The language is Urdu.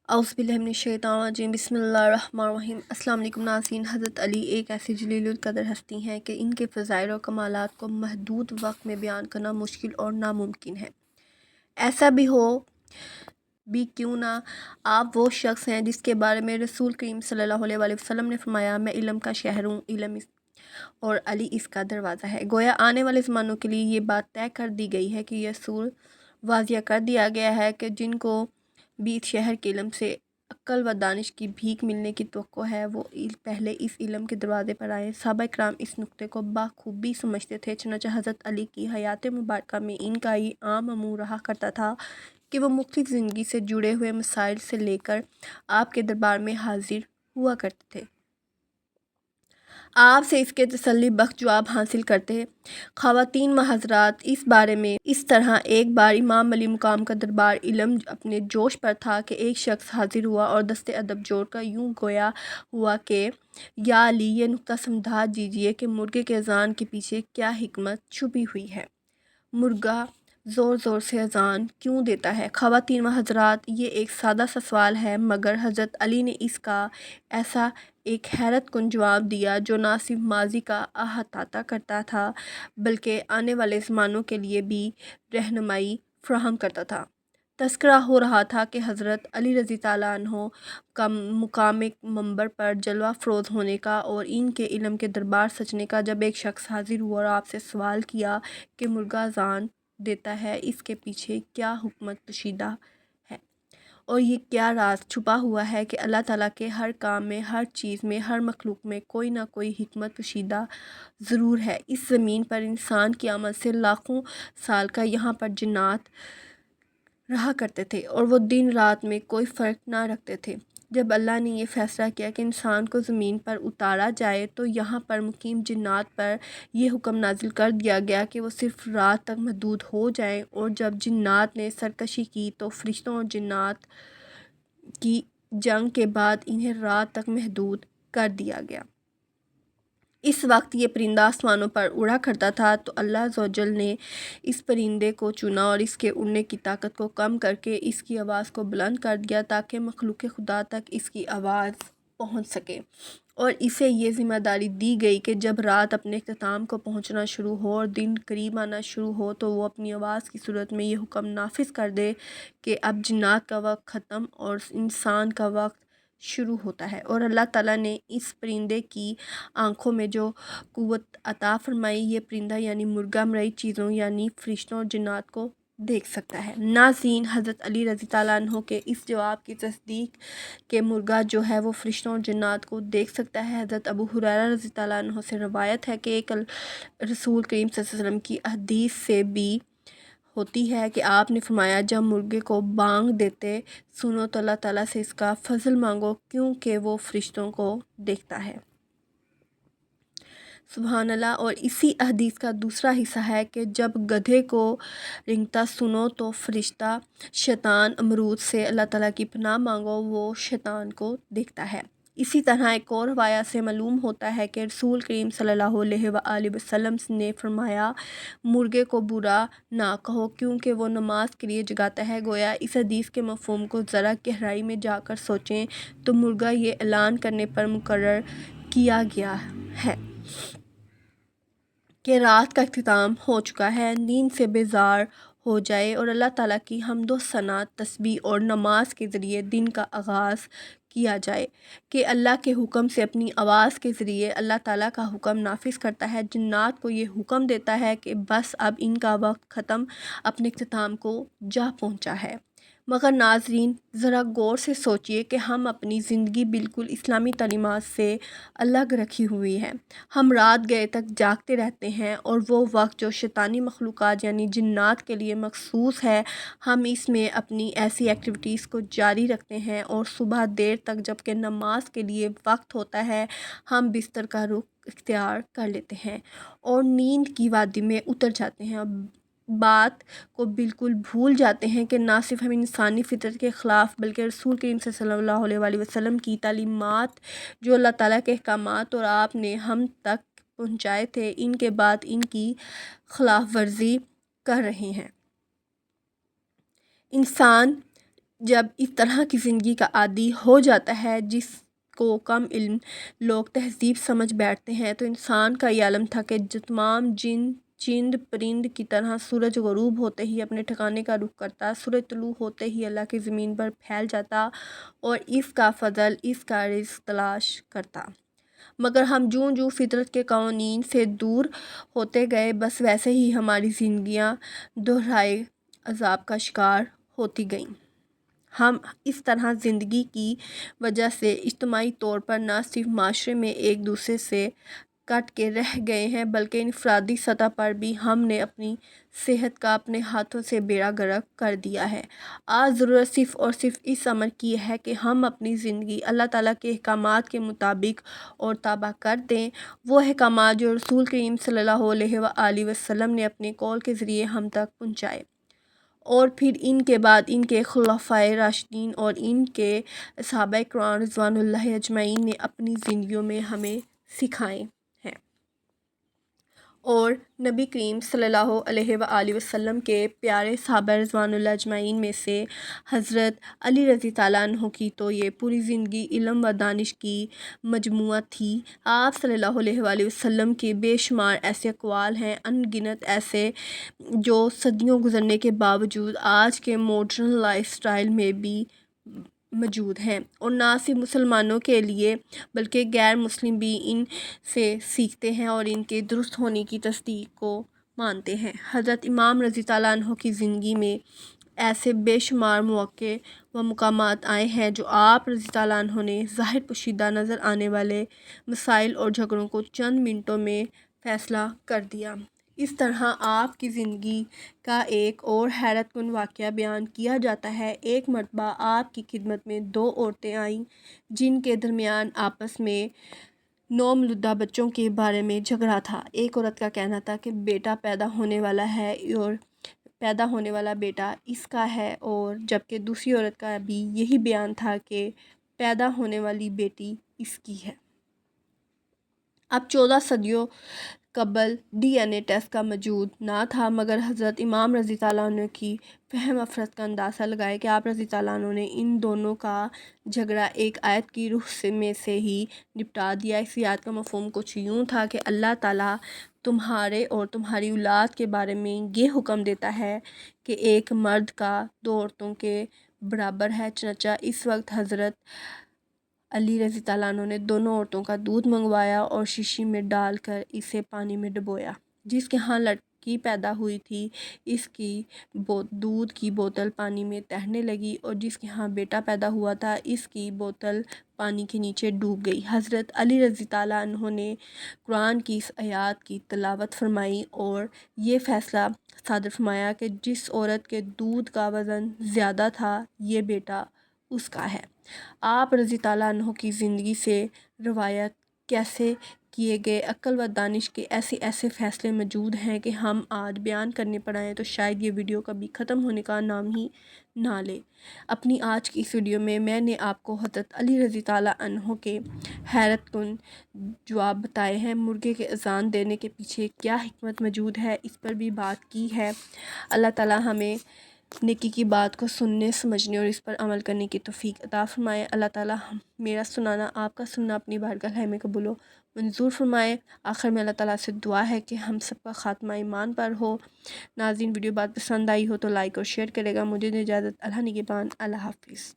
اعوذ باللہ من الشیطان الرجیم بسم اللہ الرحمن الرحیم۔ السلام علیکم ناظرین، حضرت علی ایک ایسی جلیل القدر ہستی ہیں کہ ان کے فضائل اور کمالات کو محدود وقت میں بیان کرنا مشکل اور ناممکن ہے۔ ایسا بھی کیوں نہ آپ وہ شخص ہیں جس کے بارے میں رسول کریم صلی اللہ علیہ وآلہ وسلم نے فرمایا، میں علم کا شہر ہوں، اور علی اس کا دروازہ ہے۔ گویا آنے والے زمانوں کے لیے یہ بات طے کر دی گئی ہے کہ یہ اصول واضح کر دیا گیا ہے کہ جن کو بھی اس شہر کے علم سے عقل و دانش کی بھیک ملنے کی توقع ہے، وہ پہلے اس علم کے دروازے پر آئیں۔ صحابہ کرام اس نقطے کو بخوبی سمجھتے تھے، چنانچہ حضرت علی کی حیات مبارکہ میں ان کا یہ عام امور رہا کرتا تھا کہ وہ مختلف زندگی سے جڑے ہوئے مسائل سے لے کر آپ کے دربار میں حاضر ہوا کرتے تھے۔ آپ سے اس کے تسلی بخش جواب حاصل کرتے۔ خواتین و حضرات، اس بارے میں اس طرح ایک بار امام علی مقام کا دربار علم اپنے جوش پر تھا کہ ایک شخص حاضر ہوا اور دست ادب جوڑ کر یوں گویا ہوا کہ یا علی، یہ نکتہ سمجھا دیجئے کہ مرغے کے اذان کے پیچھے کیا حکمت چھپی ہوئی ہے۔ مرغا زور زور سے اذان کیوں دیتا ہے؟ خواتین و حضرات، یہ ایک سادہ سا سوال ہے، مگر حضرت علی نے اس کا ایسا ایک حیرت کن جواب دیا جو نہ صرف ماضی کا احاطہ کرتا تھا بلکہ آنے والے زمانوں کے لیے بھی رہنمائی فراہم کرتا تھا۔ تذکرہ ہو رہا تھا کہ حضرت علی رضی اللہ عنہ کا مقام منبر پر جلوہ افروز ہونے کا اور ان کے علم کے دربار سجنے کا جب ایک شخص حاضر ہوا اور آپ سے سوال کیا کہ مرغا اذان دیتا ہے، اس کے پیچھے کیا حکمت پوشیدہ ہے اور یہ کیا راز چھپا ہوا ہے کہ اللہ تعالیٰ کے ہر کام میں، ہر چیز میں، ہر مخلوق میں کوئی نہ کوئی حکمت پوشیدہ ضرور ہے۔ اس زمین پر انسان کی آمد سے لاکھوں سال کا یہاں پر جنات رہا کرتے تھے اور وہ دن رات میں کوئی فرق نہ رکھتے تھے۔ جب اللہ نے یہ فیصلہ کیا کہ انسان کو زمین پر اتارا جائے تو یہاں پر مقیم جنات پر یہ حکم نازل کر دیا گیا کہ وہ صرف رات تک محدود ہو جائیں، اور جب جنات نے سرکشی کی تو فرشتوں اور جنات کی جنگ کے بعد انہیں رات تک محدود کر دیا گیا۔ اس وقت یہ پرندہ آسمانوں پر اڑا کرتا تھا تو اللہ عز و جل نے اس پرندے کو چنا اور اس کے اڑنے کی طاقت کو کم کر کے اس کی آواز کو بلند کر دیا تاکہ مخلوق خدا تک اس کی آواز پہنچ سکے، اور اسے یہ ذمہ داری دی گئی کہ جب رات اپنے اختتام کو پہنچنا شروع ہو اور دن قریب آنا شروع ہو تو وہ اپنی آواز کی صورت میں یہ حکم نافذ کر دے کہ اب جنات کا وقت ختم اور انسان کا وقت شروع ہوتا ہے۔ اور اللہ تعالیٰ نے اس پرندے کی آنکھوں میں جو قوت عطا فرمائی، یہ پرندہ یعنی مرغا مرئی چیزوں یعنی فرشتوں اور جنات کو دیکھ سکتا ہے۔ ناظرین، حضرت علی رضی اللہ عنہ کے اس جواب کی تصدیق کہ مرغا جو ہے وہ فرشتوں اور جنات کو دیکھ سکتا ہے، حضرت ابو ہریرہ رضی اللہ عنہ سے روایت ہے کہ ایک رسول کریم صلی اللہ علیہ وسلم کی حدیث سے بھی ہوتی ہے کہ آپ نے فرمایا، جب مرغے کو بانگ دیتے سنو تو اللہ تعالیٰ سے اس کا فضل مانگو کیونکہ وہ فرشتوں کو دیکھتا ہے۔ سبحان اللہ۔ اور اسی حدیث کا دوسرا حصہ ہے کہ جب گدھے کو رینگتا سنو تو فرشتہ شیطان امرود سے اللہ تعالیٰ کی پناہ مانگو، وہ شیطان کو دیکھتا ہے۔ اسی طرح ایک اور روایت سے معلوم ہوتا ہے کہ رسول کریم صلی اللہ علیہ وآلہ وسلم نے فرمایا، مرغے کو برا نہ کہو کیونکہ وہ نماز کے لیے جگاتا ہے۔ گویا اس حدیث کے مفہوم کو ذرا گہرائی میں جا کر سوچیں تو مرغا یہ اعلان کرنے پر مقرر کیا گیا ہے کہ رات کا اختتام ہو چکا ہے، نیند سے بیدار ہو جائے اور اللہ تعالیٰ کی حمد و ثنا، تسبیح اور نماز کے ذریعے دن کا آغاز کیا جائے، کہ اللہ کے حکم سے اپنی آواز کے ذریعے اللہ تعالیٰ کا حکم نافذ کرتا ہے، جنات کو یہ حکم دیتا ہے کہ بس اب ان کا وقت ختم اپنے اختتام کو جا پہنچا ہے۔ مگر ناظرین، ذرا غور سے سوچئے کہ ہم اپنی زندگی بالکل اسلامی تعلیمات سے الگ رکھی ہوئی ہے۔ ہم رات گئے تک جاگتے رہتے ہیں اور وہ وقت جو شیطانی مخلوقات یعنی جنات کے لیے مخصوص ہے، ہم اس میں اپنی ایسی ایکٹیویٹیز کو جاری رکھتے ہیں، اور صبح دیر تک جبکہ نماز کے لیے وقت ہوتا ہے ہم بستر کا رخ اختیار کر لیتے ہیں اور نیند کی وادی میں اتر جاتے ہیں، اور بات کو بالکل بھول جاتے ہیں کہ نہ صرف ہم انسانی فطرت کے خلاف بلکہ رسول کریم صلی اللہ علیہ وآلہ وسلم کی تعلیمات، جو اللہ تعالیٰ کے احکامات اور آپ نے ہم تک پہنچائے تھے، ان کے بعد ان کی خلاف ورزی کر رہے ہیں۔ انسان جب اس طرح کی زندگی کا عادی ہو جاتا ہے جس کو کم علم لوگ تہذیب سمجھ بیٹھتے ہیں، تو انسان کا یہ عالم تھا کہ تمام جن چند پرند کی طرح سورج غروب ہوتے ہی اپنے ٹھکانے کا رخ کرتا، سورج طلوع ہوتے ہی اللہ کی زمین پر پھیل جاتا اور اس کا فضل، اس کا رزق تلاش کرتا۔ مگر ہم جوں جوں فطرت کے قوانین سے دور ہوتے گئے، بس ویسے ہی ہماری زندگیاں دہرائے عذاب کا شکار ہوتی گئیں۔ ہم اس طرح زندگی کی وجہ سے اجتماعی طور پر نہ صرف معاشرے میں ایک دوسرے سے کٹ کے رہ گئے ہیں، بلکہ انفرادی سطح پر بھی ہم نے اپنی صحت کا اپنے ہاتھوں سے بیڑا غرق کر دیا ہے۔ آج ضرورت صرف اور صرف اس امر کی ہے کہ ہم اپنی زندگی اللہ تعالیٰ کے احکامات کے مطابق اور تابع کر دیں، وہ احکامات جو رسول کریم صلی اللہ علیہ وآلہ وسلم نے اپنے قول کے ذریعے ہم تک پہنچائے، اور پھر ان کے بعد ان کے خلفائے راشدین اور ان کے صحابہ کرام رضوان اللہ اجمعین نے اپنی زندگیوں میں ہمیں سکھائے ہیں۔ اور نبی کریم صلی اللہ علیہ وآلہ وسلم کے پیارے صحابہ رضوان اللہ اجمعین میں سے حضرت علی رضی اللہ عنہ کی تو یہ پوری زندگی علم و دانش کی مجموعہ تھی۔ آپ صلی اللہ علیہ وآلہ وسلم کے بے شمار ایسے اقوال ہیں، ان گنت ایسے، جو صدیوں گزرنے کے باوجود آج کے ماڈرن لائف سٹائل میں بھی موجود ہیں، اور نہ صرف مسلمانوں کے لیے بلکہ غیر مسلم بھی ان سے سیکھتے ہیں اور ان کے درست ہونے کی تصدیق کو مانتے ہیں۔ حضرت امام رضی اللہ عنہ کی زندگی میں ایسے بے شمار مواقع و مقامات آئے ہیں جو آپ رضی اللہ عنہ نے ظاہر پوشیدہ نظر آنے والے مسائل اور جھگڑوں کو چند منٹوں میں فیصلہ کر دیا۔ اس طرح آپ کی زندگی کا ایک اور حیرت کن واقعہ بیان کیا جاتا ہے۔ ایک مرتبہ آپ کی خدمت میں دو عورتیں آئیں جن کے درمیان آپس میں نومولودہ بچوں کے بارے میں جھگڑا تھا۔ ایک عورت کا کہنا تھا کہ بیٹا پیدا ہونے والا ہے اور پیدا ہونے والا بیٹا اس کا ہے، اور جبکہ دوسری عورت کا بھی یہی بیان تھا کہ پیدا ہونے والی بیٹی اس کی ہے۔ اب 14 صدیوں قبل ڈی این اے ٹیسٹ کا موجود نہ تھا، مگر حضرت امام رضی اللہ عنہ کی فہم افرت کا اندازہ لگائے کہ آپ رضی اللہ عنہ نے ان دونوں کا جھگڑا ایک آیت کی روح میں سے ہی نپٹا دیا۔ اس آیت کا مفہوم کچھ یوں تھا کہ اللہ تعالیٰ تمہارے اور تمہاری اولاد کے بارے میں یہ حکم دیتا ہے کہ ایک مرد کا دو عورتوں کے برابر ہے، چنانچہ اس وقت حضرت علی رضی اللہ عنہ نے دونوں عورتوں کا دودھ منگوایا اور شیشی میں ڈال کر اسے پانی میں ڈبویا۔ جس کے ہاں لڑکی پیدا ہوئی تھی اس کی دودھ کی بوتل پانی میں تیرنے لگی، اور جس کے ہاں بیٹا پیدا ہوا تھا اس کی بوتل پانی کے نیچے ڈوب گئی۔ حضرت علی رضی اللہ عنہ نے قرآن کی اس آیات کی تلاوت فرمائی اور یہ فیصلہ صادر فرمایا کہ جس عورت کے دودھ کا وزن زیادہ تھا یہ بیٹا اس کا ہے۔ آپ رضی اللہ عنہ کی زندگی سے روایت کیسے کیے گئے عقل و دانش کے ایسے فیصلے موجود ہیں کہ ہم آج بیان کرنے پڑائیں تو شاید یہ ویڈیو کبھی ختم ہونے کا نام ہی نہ لے۔ اپنی آج کی اس ویڈیو میں نے آپ کو حضرت علی رضی اللہ عنہ کے حیرت کن جواب بتائے ہیں۔ مرغے کے اذان دینے کے پیچھے کیا حکمت موجود ہے اس پر بھی بات کی ہے۔ اللہ تعالیٰ ہمیں نیکی کی بات کو سننے، سمجھنے اور اس پر عمل کرنے کی توفیق عطا فرمائے۔ اللہ تعالیٰ میرا سنانا، آپ کا سننا اپنی بارگاہ میں قبول و منظور فرمائے۔ آخر میں اللہ تعالیٰ سے دعا ہے کہ ہم سب کا خاتمہ ایمان پر ہو۔ ناظرین، ویڈیو بات پسند آئی ہو تو لائک اور شیئر کرے گا۔ مجھے اجازت، اللہ نگہبان، اللہ حافظ۔